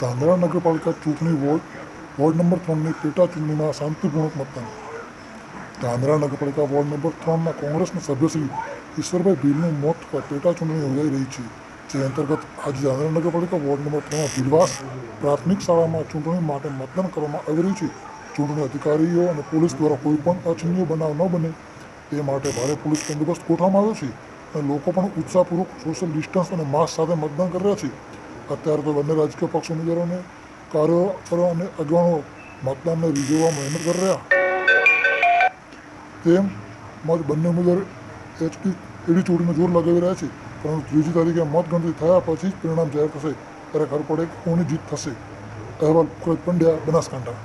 ધાંધ્રા નગરપાલિકા ચૂંટણી ward number 3ની પેટા ચૂંટણીમાં શાંતિપૂર્વક મતદાન. ધાંધ્રા નગરપાલિકા વોર્ડ નંબર 3ના કોંગ્રેસના સભ્ય શ્રી ઈશ્વરભાઈ ભીલનું મોત પેટા ચૂંટણી યોજાઈ રહી છે. જે અંતર્ગત આજે ધાંધ્રા નગરપાલિકા વોર્ડ નંબર 3માં ભીલવાસ પ્રાથમિક શાળામાં ચૂંટણી માટે મતદાન કરવામાં આવી રહ્યું છે. ચૂંટણી અધિકારીઓ અને પોલીસ દ્વારા કોઈ પણ અનિચ્છનીય બનાવ ન બને તે માટે ભારે પોલીસ બંદોબસ્ત ગોઠવવામાં આવ્યો છે અને લોકો પણ ઉત્સાહપૂર્વક સોશિયલ ડિસ્ટન્સ અને માસ્ક સાથે મતદાન કરી રહ્યા છે. અત્યારે તો બંને રાજકીય પક્ષ ઉમેદવારોને કાર્યકરો અને આગેવાનો મતદાનને રીઝવવા મહેનત કરી રહ્યા તેમજ બંને ઉમેદવાર એડી ચોટીનો જોર લગાવી રહ્યા છે. પરંતુ ત્રીજી તારીખે મતગણતરી થયા પછી જ પરિણામ જાહેર થશે ત્યારે ખબર પડે કે કોની જીત થશે. અહેવાલ પંડ્યા, બનાસકાંઠા.